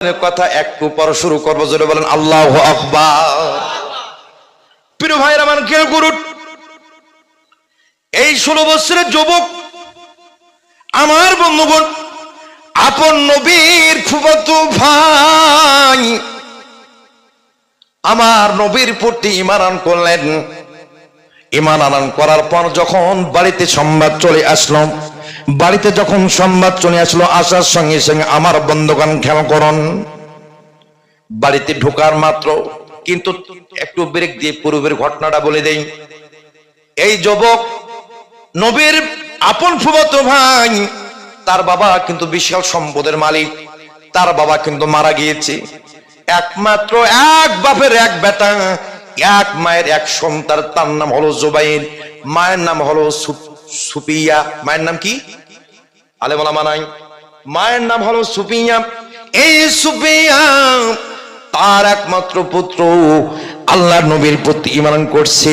কথা একটু পর শুরু করবো, জোরে বলেন আল্লাহু আকবার। প্রিয় ভাইরা মান, খেয়াল করুন, এই 16 বছরের যুবক আমার বন্ধুগণ, আপন নবীর ফুফাতো ভাই আমার নবীর প্রতি ঈমান আনয়ন করলেন। ঈমান আনয়ন করার পর যখন বাড়িতে সংবাদ চলে আসলো, বাড়িতে যখন সংবাদ চলে আসলো, আসার সঙ্গে সঙ্গে আমার বন্ধুগণ খেয়াল করুন, বাড়িতে ঢোকার মাত্র, কিন্তু একটু ব্রেক দিয়ে পূর্বের ঘটনাটা বলে দেই। এই যুবক নবীর আপন ফুফাতো ভাই, তার বাবা কিন্তু বিশাল সম্পদের মালিক, তার বাবা কিন্তু মারা গিয়েছে। একমাত্র এক বাপের এক বেটা, এক মায়ের এক সন্তান, তার নাম হলো জুবাইর, মায়ের নাম হলো সুফিয়া। মায়ের নাম কি? আলেম ওলামা নাই? মায়ের নাম হলো সুফিয়া। এই সুফিয়া তার একমাত্র পুত্র আল্লাহর নবীর প্রতি ঈমান করছে।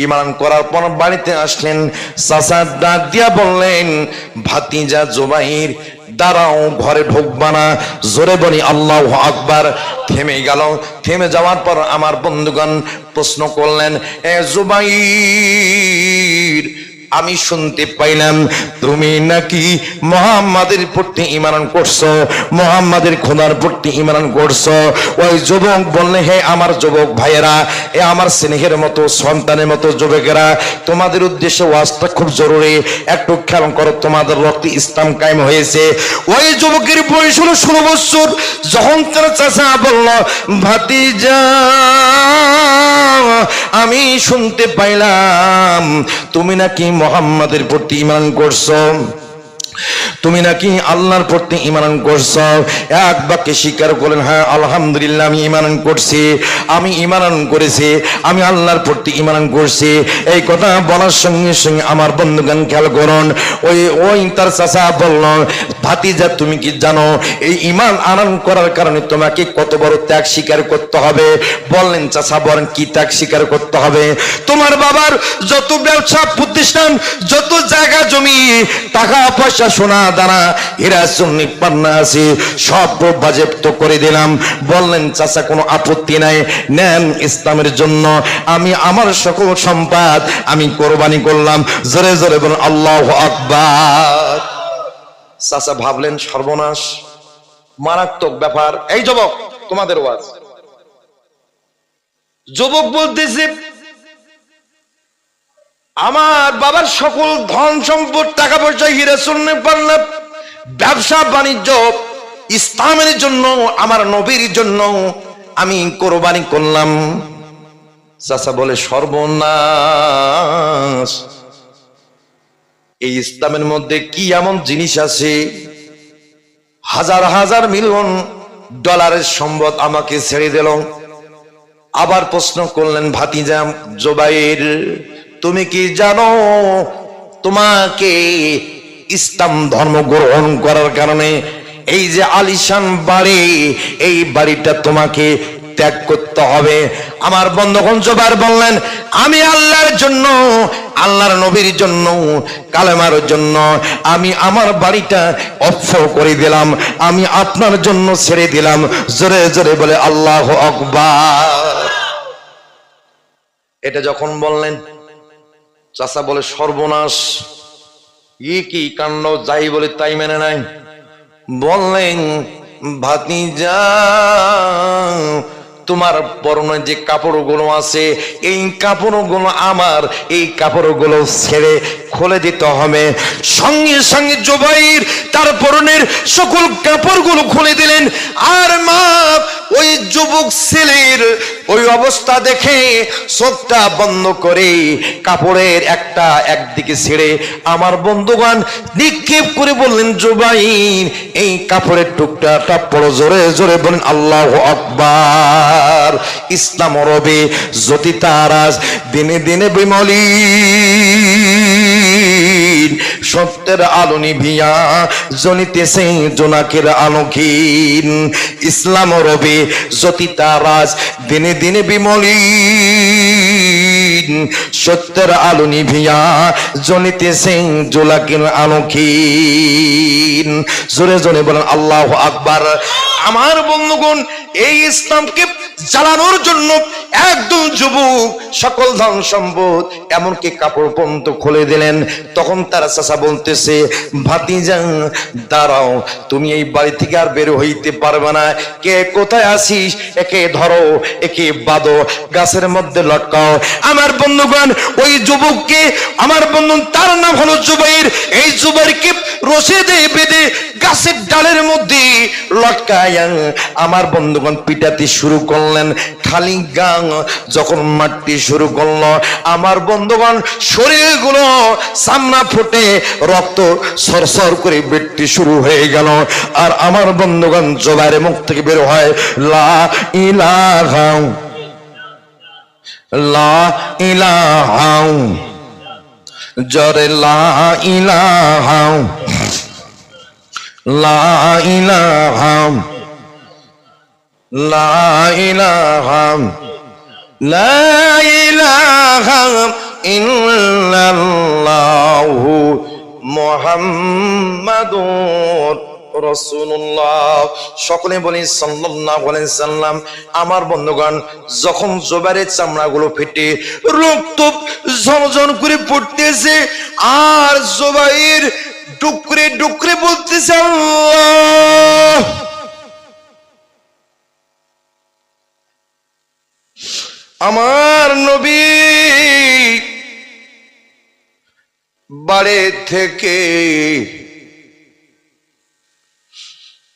ঈমান করার পর বাড়িতে আসলেন, চাচা ডাক দিয়া বললেন, ভাতিজা জুবাইর দাঁড়াও, ঘরে ঢুকবা না। জোরে বলি আল্লাহু আকবার। থেমে গেল। থেমে যাওয়ার পর আমার বন্ধুগণ প্রশ্ন করলেন, এ জুবাইর, আমি শুনতে পাইলাম তুমি নাকি মুহাম্মাদের প্রতি ঈমান করছো, মুহাম্মাদের খোদার প্রতি ঈমান করছো। ওই যুবক বললে, হে আমার যুবক ভাইয়েরা, এ আমার স্নেহের মতো সন্তানের মতো যুবকেরা, তোমাদের উদ্দেশ্যে ওয়াজটা খুব জরুরি, একটু খেয়াল করো, তোমাদের রক্তে ইসলাম কায়েম হয়েছে। ওই যুবকের বয়স হলো 16 বছর। যখন তার চাচা বলল, ভাতিজা, আমি শুনতে পাইলাম তুমি নাকি মুহাম্মাদের প্রতি ঈমান করছো, তুমি নাকি আল্লাহর প্রতি ঈমান করছো। এক বাক্যে স্বীকার করলেন, হ্যাঁ আলহামদুলিল্লাহ, আমি ঈমান করছি, আমি ঈমান করেছি, আমি আল্লাহর প্রতি ঈমান করছি। এই কথা বলার সঙ্গে সঙ্গে আমার বন্ধুগণ খেয়াল করুন, ওই তার চাচা বলল, ভাতিজা তুমি কি জানো এই ঈমান আনয়ন করার কারণে তোমাকে কত বড় ত্যাগ স্বীকার করতে হবে? বললেন, চাচা বলেন, কি ত্যাগ স্বীকার করতে হবে? তোমার বাবার যত ব্যবসা প্রতিষ্ঠান, যত জায়গা জমি, টাকা পয়সা, সোনা দানা, হীরা চুন্নি পান্না আছে, সব বাজেয়াপ্ত করে দিলাম। বললেন, চাচা কোনো আপত্তি নাই, নেন, ইসলামের জন্য আমি আমার সকল সম্পদ আমি কোরবানি করলাম। জোরে জোরে বলুন আল্লাহু আকবার। চাচা ভাবলেন, সর্বনাশ, মারাত্মক ব্যাপার। এই যুবক, তোমাদের ওয়াজ। যুবক বলতেছে, আমার বাবার সকল ধন সম্পদ, টাকা পয়সা, হীরা সোনা পান্না, ব্যবসা বাণিজ্য ইসলামের জন্য, আমার নবীর জন্য আমি কোরবানি করলাম। চাচা বলে, সর্বনাশ, এই ইসলামের মধ্যে কি এমন জিনিস আছে, হাজার হাজার মিলিয়ন ডলারের সম্পদ আমাকে ছেড়ে দিল। আবার প্রশ্ন করলেন, ভাতিজা জুবাইর, তুমি কি জানো তোমাকে ইসলাম ধর্ম গ্রহণ করার কারণে এই যে আলিশান বাড়ি, এই বাড়িটা তোমাকে ত্যাগ করতে হবে? আমার বন্ধুগণ জুবাইর বললেন, আমি আল্লাহর জন্য, আল্লাহর নবীর জন্য, কালেমার জন্য আমি আমার বাড়িটা অফ করে দিলাম, আমি আপনার জন্য ছেড়ে দিলাম। জোরে জোরে বলে আল্লাহু আকবার। এটা যখন বললেন, চাচা বলে, সর্বনাশ, কি কাণ্ড, যাই বলে তাই মেনে নাই। বললেন, ভাতিজা, তোমার পরনে যে কাপড়গুলো আছে, এই কাপড়গুলো আমার, এই কাপড়গুলো ছেড়ে খুলে দিতে হবে। সঙ্গে সঙ্গে জুবাইর তার পরনের সকল কাপড়গুলো খুলে দিলেন। আর মা ওই যুবক ছেলের ওই অবস্থা দেখে চোখটা বন্ধ করে কাপড়ের একটা একদিকে ছেড়ে আমার বন্ধুগণ নিক্ষেপ করে বললেন, জুবাইর, এই কাপড়ের টুকটাটা পড়ো। জোরে জোরে বলেন আল্লাহু আকবার। ইসলাম রবে জ্যোতি তারাজ, দিনে দিনে বিমলি, সত্যের আলো নিভিয়া জ্বলিতেছে জোনাকের আলোকিন। ইসলাম রবে জ্যোতি তারাজ, দিনে দিনে বিমলিন, সত্যের আলো নিভিয়া জ্বলিতেছে জোলাকির আলোকিন। জোরে জোরে বলেন আল্লাহু আকবার। আমার বন্ধুগণ, এই ইসলামকে জ্বালানোর জন্য একদম যুবক সকল ধন সম্পদ এমনকি কাপড় পর্যন্ত খুলে দিলেন। তখন তার চাচা বলতেছে, ভাতিজা দাঁড়াও, তুমি এই বাড়ি থেকে আর বের হইতে পারবে না। কে কোথায় আসিস, একে ধরো, একে বাঁধো, গাছের মধ্যে লটকাও। আমার বন্ধুগণ, ওই যুবককে, আমার বন্ধু তার নাম হলো জুবাইর, এই জুবাইরকে রশি দিয়ে বেঁধে গাছের ডালের মধ্যে লটকায় আমার বন্ধুগণ পিটাতে শুরু করলেন। খালি গাং যখন মারতে শুরু করলো, আমার বন্ধুগণ শরীরগুলো সামনা ফুটে রক্ত সরসর করে বেরতে শুরু হয়ে গেল। আর আমার বন্ধুগণ জুবাইরের মুখ থেকে বের হয় লা ইলাহা, লা ইলাহা, জরে লা ইলাহা, লা ইলাহা, লা ইলাহা, লা ইলাহা ইল্লাল্লাহু মুহাম্মাদুর রাসূলুল্লাহ। সকলে বলি সাল্লাল্লাহু আলাইহি সাল্লাম। আমার বন্ধুগণ, যখন জুবাইরের চামড়াগুলো ফেটে রক্ত ঝরঝর করে পড়তেছে, আর জুবাইর ডুকরে ডুকরে বলতেছে আল্লাহ। আমার নবী বাড়ি থেকে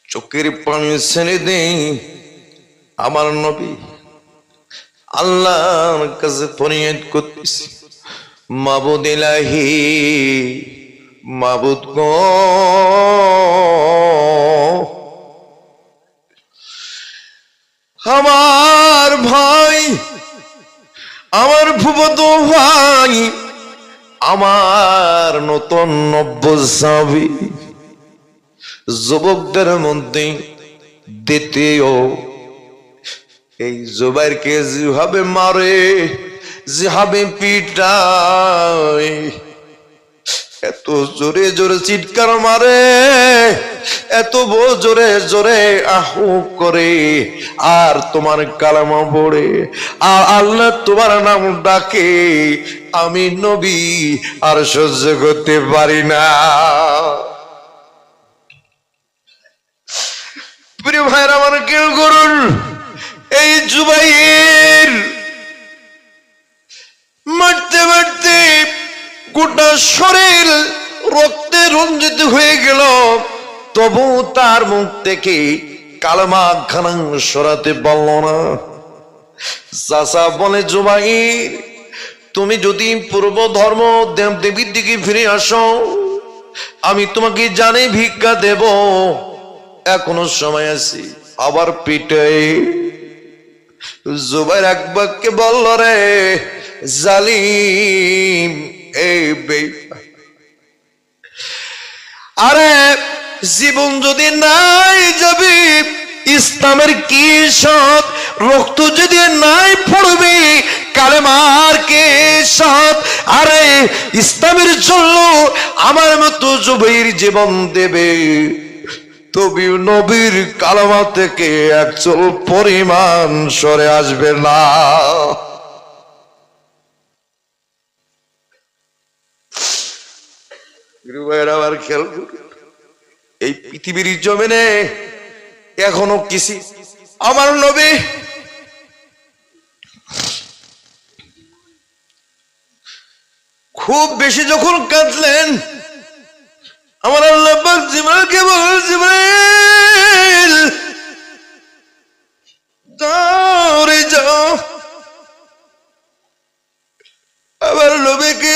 চোখের পানি ছেড়ে দেই। আমার নবী আল্লাহর কাছে ফরিয়াদ করতেছি, মাবুদ ইলাহি, মাবুদ গো, আমার ভাই, আমার ফুফাতো ভাই, আমার নতুন নব্যসাবী যুবকদের মধ্যে দ্বিতীয় এই জুবাইরকে যেভাবে মারে, যেভাবে পিটায়, এত জোরে জোরে চিৎকার মারে, এত জোরে জোরে আহু করে, আর তোমার কালামা পড়ে, আর আল্লাহ তোমার নাম ডাকে, আমি নবী আর সহ্য করতে পারি না। প্রিয় ভাইরা আমার খেয়াল করুন, এই জুবাইর মারতে মারতে গোটা শরীর রক্তে রঞ্জিত হয়ে গেল, তবু তার মুখ থেকে কালেমা খানা সরাতে পারল না। চাচা বলে, জুবাইর, তুমি যদি পূর্ব ধর্ম দেব দেবীর দিকে ফিরে আসো, আমি তোমাকে জানে ভিক্ষা দেব, এখনো সময় আছে। আবার পিটে জুবাইর এক বাক্যে বলল, রে জালিম, এই আরে জীবন যদি নাই যাবে, ইসলামের কি সাথ, রক্ত যদি নাই পড়বে, কালেমার কে সাথ? আরে ইসলামের জন্য আমার মতো জুবাইর জীবন দেবে, তবে নবীর কালেমা থেকে একচুল পরিমাণ সরে আসবে না। আবার খেয়াল করি, এই পৃথিবীর জমিনে এখনো কিছু আমার নবী খুব বেশি যখন কাঁদলেন, আমার আল্লাহ পাক জিবরাইলকে বললেন, জিবরাইল দৌড়ে যাও, আবার নবীকে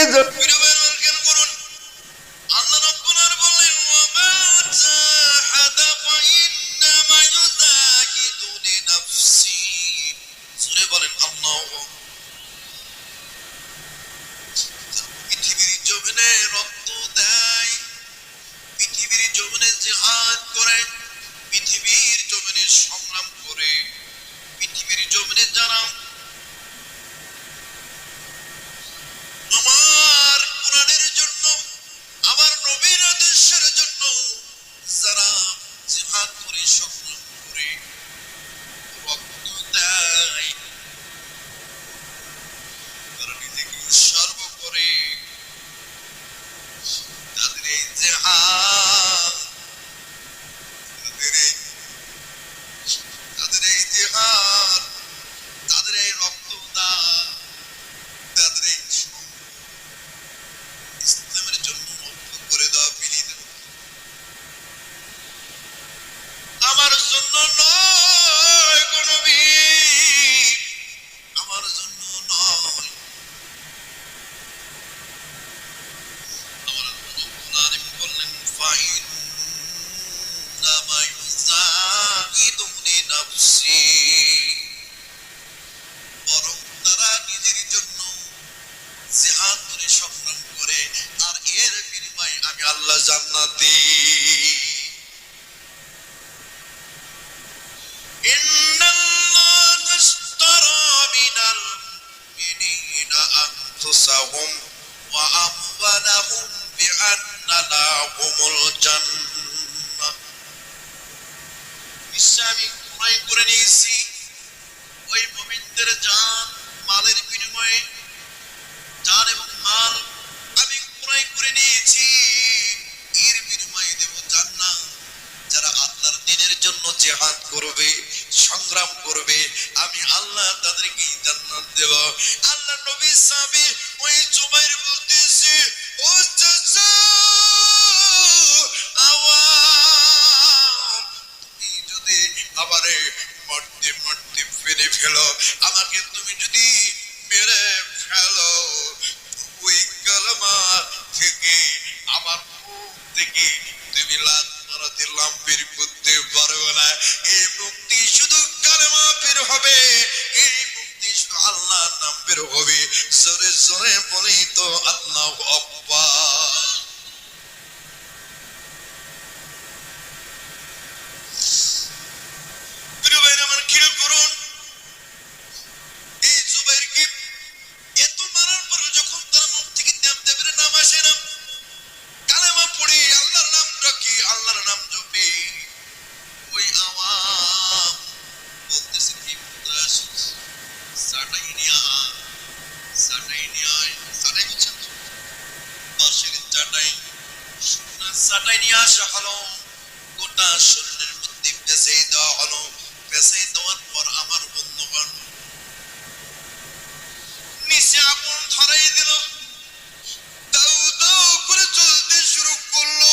আনফুসাহুম ওয়া আমওয়ালাহুম বিআন্না লাহুমুল জান্নাহ। আমি ক্রয় করে নিয়েছি ওই মুমিনদের জান মালের বিনিময়ে, জান এবং মাল আমি ক্রয় করে নিয়েছি, এর বিনিময়ে দেব জান্নাত। যারা আল্লাহর দ্বীনের জন্য জিহাদ করবে, সংগ্রাম করবে, আমি আল্লাহ তাদেরকে জান্নাত দেব। আল্লাহ নবী সাহাবী ওই জুবাইর বলতেছে, ও চাচা আওয়াম, তুমি যদি আমারে মরতে মরতে ফেলে ফেলো, আমাকে তুমি যদি মেরে ফেলো, ওই কালেমা থেকে আমার মুখ থেকে তুমি লাত মারাতে লাম্বির করতে পারবে না। এই মুক্তি শুধু কালেমা বের হবে, এই মুক্তি শুধু আল্লাহর নাম বের হবে। জোরে জোরে বলি তো আল্লাহু আকবার। প্রিয় ভাইরা আমার, খেয়াল করুন, এই জুবাইরকে এত মারার পর যখন তার মুখ থেকে দেবের নাম আসে না, কালেমা পড়ে আল্লাহর নাম ডাকি, আল্লাহর নাম জপে, ওই আওয়াম বলতেছে কি সাটাই নিয়া, সাটাই নিয়া, সাটাই বুঝছেন তো, বাঁশের চাটাই, সাটাই নিয়ে আসা হলো, গোটা শরীরের মধ্যে পেঁচে দেওয়া হলো। পেঁচে দেওয়ার পর আমার বন্ধুগণ নিচে আগুন ধরাই দিল, দাউ দাউ করে চলতে শুরু করলো।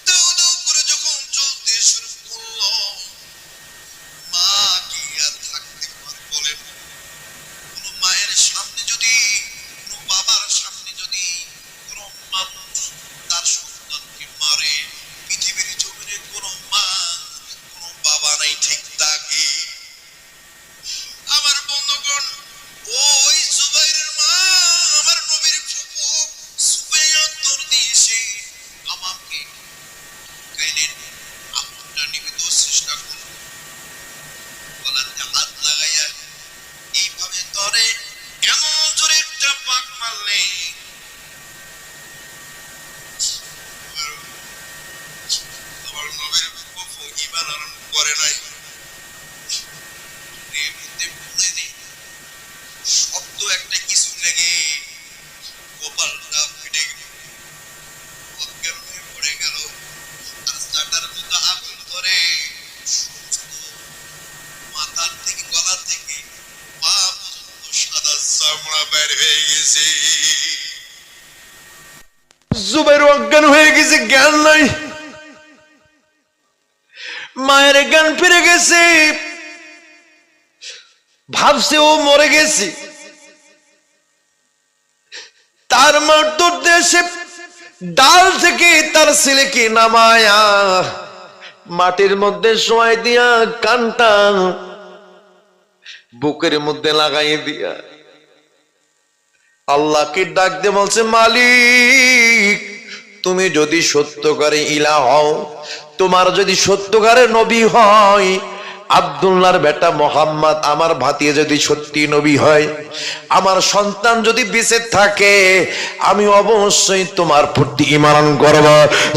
দাউ দাউ করে যখন চলতে শুরু করলো, মা কি আর থাকতে পারে বলেন? কোন মায়ের সামনে যদি, কোন বাবার সামনে যদি কোন মানুষ তার সন্তানকে মারে, পৃথিবীর জমিনে কোন মা কোন বাবা নাই ঠিক থাকে? আমার বন্ধুগণ, ওই জুবাইরের মা আমার নবীর ফুফু সুবাইয়া উত্তর দিয়েছে, আমাকে গাইলেন আগুনটা নিবে দেওয়ার চেষ্টা করল, গলাতে হাত লাগাইয়া এইভাবে ধরে এমন জোরে একটা পাক মারলে আমার নবীর ফুফু ঈমান আরম্ভ করে নাই। এমনিতে বলে দিই, শব্দ একটা কিছু লেগে কপালটা ফেটে গেল, অজ্ঞান হয়ে পড়ে গেল। আর চাটার মতো আগুন ধরে সমস্ত মাথার থেকে গলা থেকে পা পর্যন্ত সাদা চামড়া বের হয়ে গেছে। জুবাইর অজ্ঞান হয়ে গেছে, জ্ঞান নাই, মায়ের জ্ঞান ফিরে গেছে, ভাবছে ও মরে গেছে। তার মার তোর দেশে ডাল থেকে তার ছেলেকে নামায়া মাটির মধ্যে শোয়াই দিয়া কানটা বুকের মধ্যে লাগাই দিয়া আল্লাহকে ডাক দিয়ে বলছে, মালিক তুমি যদি সত্যকারে ইলাহ হও, তোমার যদি সত্যকারে নবী হয়, আব্দুল্লাহর বেটা মোহাম্মদ আমার ভাতিজা যদি সত্যি নবী হয়, আমার সন্তান যদি বেঁচে থাকে, আমি অবশ্যই তোমার প্রতি ঈমান করব।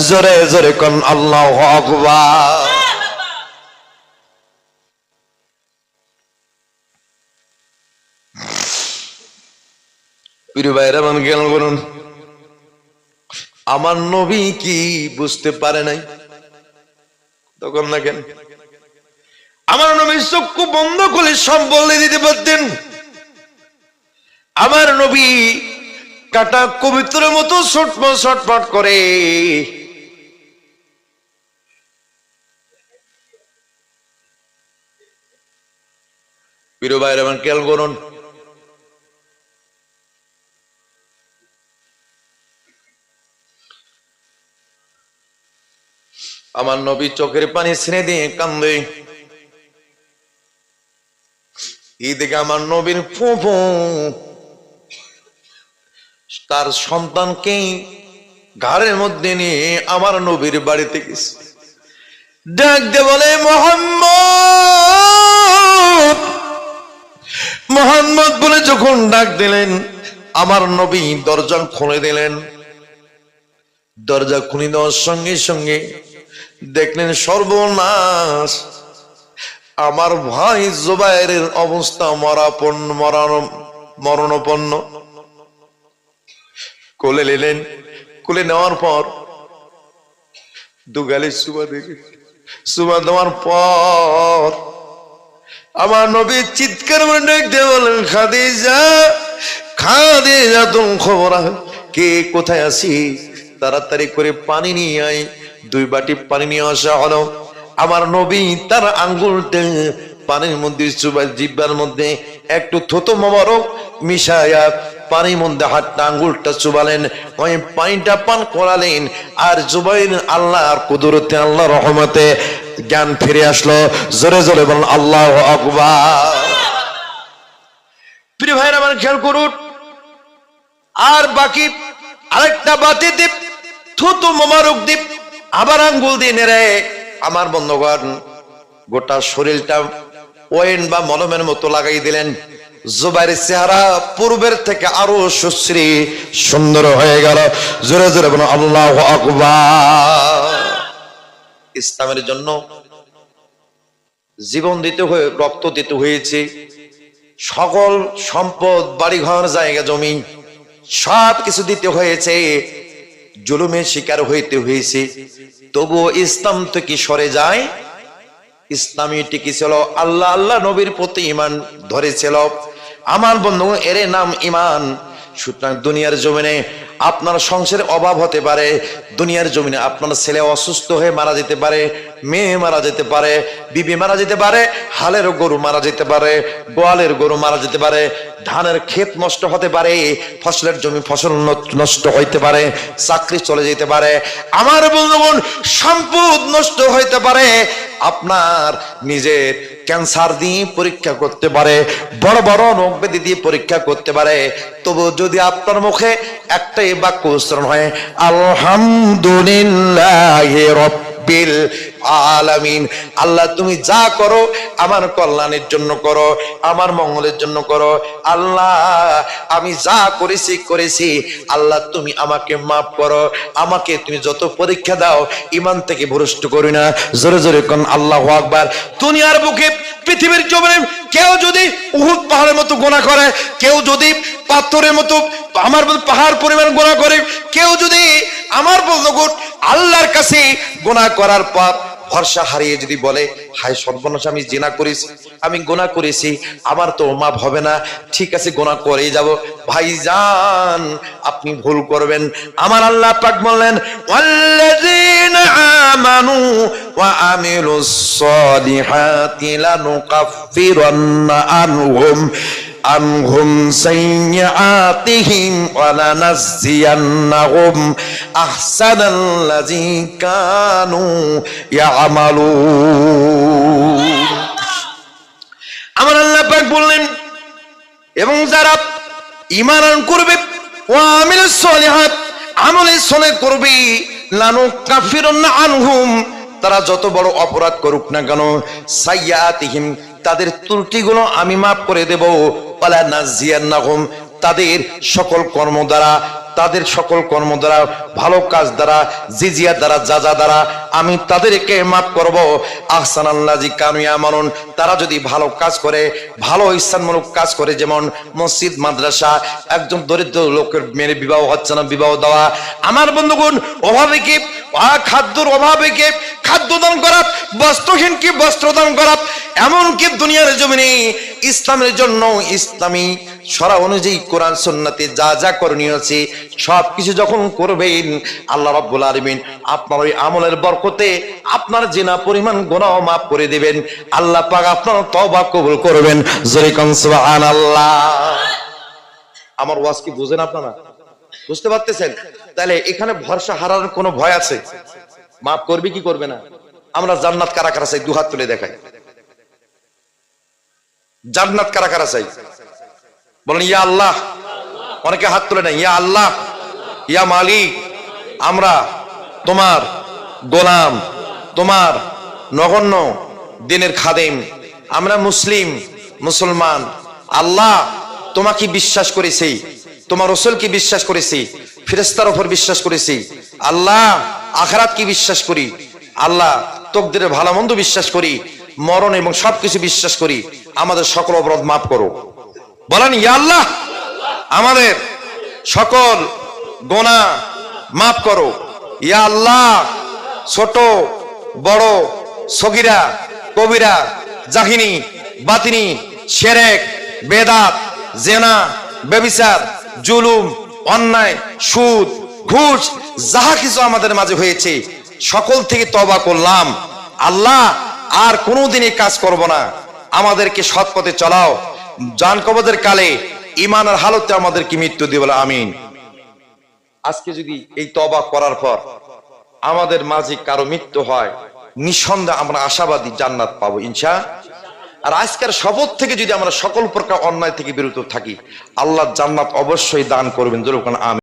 জোরে জোরে কোন আল্লাহু আকবার। প্রিয় ভাইরা মান জ্ঞান করুন, আমার নবী কি বুঝতে পারে নাই তখন? না কেন আমার নবী চক্ষু বন্ধ করে সব বলে দিতে পারতেন। আমার নবী কাটা কবিত্রের মতো ছটফট ছটফট করে। প্রিয় ভাইরা মান খেয়াল করুন, আমার নবী চোখের পানি ছেড়ে দিয়ে কান্দে। এই দিকে আমার নবীর ফুফু তার সন্তানকে ঘাড়ের মধ্যে নিয়ে আমার নবীর বাড়িতে গেছে। ডাক দিয়ে বলে, মোহাম্মদ মোহাম্মদ বলে যখন ডাক দিলেন, আমার নবী দরজা খুলে দিলেন। দরজা খুলে দেওয়ার সঙ্গে সঙ্গে দেখলেন সর্বনাশ, আমার ভাই জুবাইরের অবস্থা মরণাপন্ন। কোলে নিলেন, কোলে নেওয়ার পর দুগালে সুবা দেওয়ার পর আমার নবী চিৎকার করে ডাক দিয়ে বলেন, খাদিজা, খাদিজা, তুমি খবর কে কোথায় আছি? তাড়াতাড়ি করে পানি নিয়ে আয়। 2 বাটি পানি নিয়ে আসা হলো। আমার নবী তার আঙ্গুলটা পানির মধ্যে চুবাই, জিহ্বার মধ্যে একটু থুতু মোবারক মিশায়া পানির মধ্যে হাতটা আঙ্গুলটা চুবালেন, ওই পানিটা পান করালেন। আর জুবাইর আল্লাহর কুদরতে, আল্লাহর রহমতে জ্ঞান ফিরে আসলো। জোরে জোরে বলেন আল্লাহু আকবার। প্রিয় ভাইরা আমার খেয়াল করুন, আর বাকি আরেকটা বাটি দ্বীপ থুতু মোবারক দ্বীপ আবার আঙ্গুল দিয়ে নেড়ে আমার বন্ধুগণ গোটা শরীরটা ওয়েন বা মলমের মতো লাগাই দিলেন। জুবাইরের চেহারা পূর্বের থেকে আরো সুশ্রী সুন্দর হয়ে গেল। জোরে জোরে বলুন আল্লাহু আকবার। ইসলামের জন্য জীবন দিতে হয়ে, রক্ত দিতে হয়েছে, সকল সম্পদ, বাড়িঘর, জায়গা জমি সব কিছু দিতে হয়েছে, জুলুমের শিকার হইতে হয়েছে, তবুও ইসলাম থেকে সরে যায়। ইসলামী টিকে ছিল, আল্লাহ আল্লাহ নবীর প্রতি ঈমান ধরেছিল। আমার বন্ধু, এর নাম ঈমান। সুতরাং দুনিয়ার জমিনে আপনার সংসারের অভাব হতে পারে, দুনিয়ার জমিনে আপনার ছেলে অসুস্থ হয়ে মারা যেতে পারে, মেয়ে মারা যেতে পারে, বিবি মারা যেতে পারে, হালের গরু মারা যেতে পারে, গোয়ালের গরু মারা যেতে পারে, ধানের ক্ষেত নষ্ট হতে পারে, ফসলের জমি ফসল নষ্ট হইতে পারে, চাকরি চলে যেতে পারে, আমার বন্ধুগণ সম্পদ নষ্ট হইতে পারে, আপনার নিজের ক্যান্সার দিয়ে পরীক্ষা করতে পারে, বড় বড় রোগ ব্যাধি দিয়ে পরীক্ষা করতে পারে, তবু যদি আপনার মুখে একটাই বাক্য উচ্চারণ হয়, আলহামদুলিল্লাহি রাব্বিল আলামিন, আল্লাহ তুমি যা করো আমার কল্যাণের জন্য করো, আমার মঙ্গলের জন্য করো, আল্লাহ আমি যা করেছি আল্লাহ তুমি আমাকে মাফ করো, আমাকে তুমি যত পরীক্ষা দাও ঈমান থেকে ভ্রষ্ট করি না। জোরে জোরে কোন আল্লাহু আকবার। দুনিয়ার বুকে, পৃথিবীর জমিনে কেউ যদি উহুদ পাহাড়ের মতো গুনাহ করে, কেউ যদি পাথরের মতো আমার পাহাড় পরিমাণ গুনাহ করে, কেউ যদি আমার বন্ধুগণ আল্লাহর কাছে গুনাহ করার পর ভরসা হারিয়ে যদি বলে, হায় সর্বনাশ, আমি জিনা করেছি, আমি গুনাহ করেছি, আমার তো মাফ হবে না, ঠিক আছে গুনাহ করেই যাব, ভাইজান আপনি ভুল করবেন। আমার আল্লাহ পাক বললেন, ওয়াল্লাযীনা আমানু ওয়া আমিলুস সালিহাতি লানুকাফিরান্না আনহুম সাইয়্যাতিহিম ওয়া লানাজজিয়ান্নাহুম আহসানাল্লাযী কানু ইয়ামালুন। আমার আল্লাহ পাক বললেন, এবং যারা ঈমান করবে, ওয়া আমিলুস সালিহাত, আমলে সালেহ করবে, লানুকাফিরান্না আনহুম, তারা যত বড় অপরাধ করুক না কেন, সাইয়্যাতিহিম, তাদের ত্রুটিগুলো আমি মাফ করে দেব, ওয়ালা নাজিয়ান্নাহুম, তাদের সকল কর্ম দ্বারা, তাদের সকল কর্ম দ্বারা, ভালো কাজ দ্বারা, জিজিয়া দ্বারা, যাজা দ্বারা আমি তাদেরকে মাফ করব। আহসানাল্লাযী কানু ইয়ামালুন, তারা যদি ভালো কাজ করে, ভালো ইহসানমূলক কাজ করে, যেমন মসজিদ, মাদ্রাসা, একজন দরিদ্র লোকের মেয়ের বিবাহ হচ্ছে না, বিবাহ দেওয়া, আমার বন্ধুগণ অভাবে কি খাদ্যর অভাবে কি খাদ্য দান করা, বস্ত্রহীন কি বস্ত্র দান করা, এমনকি দুনিয়ার জমিনে ইসলামের জন্য ইসলামী শরা অনুযায়ী কোরআন সুন্নাতে যা যা করণীয় আছে সবকিছু যখন করবেন, আল্লাহ রাব্বুল আলামিন আপনার ওই আমলের বরকতে আপনার জিনা পরিমাণ গুনাহ মাফ করে দিবেন। আল্লাহ পাক আপনার তওবা কবুল করবেন। জোরে কোন সুবহানাল্লাহ। আমার ওয়াজ কি বুঝেন আপনারা? বুঝতে পারতেছেন? তাহলে এখানে ভরসা হারানোর কোনো ভয় আছে? মাফ করবে কি করবে না? আমরা জান্নাত কারা কারা চাই? দুহাত তুলে দেখাই। জান্নাত কারা কারা চাই? বলেন ইয়া আল্লাহ। অনেকে হাত তুলে না, ইয়া আল্লাহ, ইয়া মালিক, আমরা তোমার গোলাম, তোমার নগণ্য দিনের খাদেম, আমরা মুসলিম মুসলমান, আল্লাহ তোমাকে বিশ্বাস করেছি, তোমার রাসূলকে বিশ্বাস করেছি, ফেরেশতার উপর বিশ্বাস করেছি, আল্লাহ আখিরাতকে বিশ্বাস করি, আল্লাহ তাকদীরের ভালো মন্দ বিশ্বাস করি, মরণ এবং সবকিছু বিশ্বাস করি। আমাদের সকল অপরাধ মাফ করো। বলেন ইয়া আল্লাহ, আমাদের সকল গুনাহ মাফ করো। ইয়া আল্লাহ, ছোট বড় সগীরা কবিরা জাহিনী বাতিনি শিরক বেদাত জিনা ব্যভিচার জুলুম অন্যায় সুদ ঘুষ যাহা কিছু আমাদের মাঝে হয়েছে সকল থেকে তওবা করলাম। আল্লাহ আর কোনোদিন এই কাজ করব না। আমাদেরকে সৎ পথে চলাও। জান কবজের কালে ঈমানের হালতে আমাদেরকে মৃত্যু দিও, বলে আমিন। আজকে যদি এই তওবা করার পর আমাদের মাঝে কারো মৃত্যু হয়, নিঃসন্দেহে আমরা আশাবাদী জান্নাত পাবো ইনশাআল্লাহ। আর আজকের শপথ থেকে যদি আমরা সকল প্রকার অন্যায় থেকে বিরত থাকি, আল্লাহ জান্নাত অবশ্যই দান করবেন। জোরে বলেন আমিন।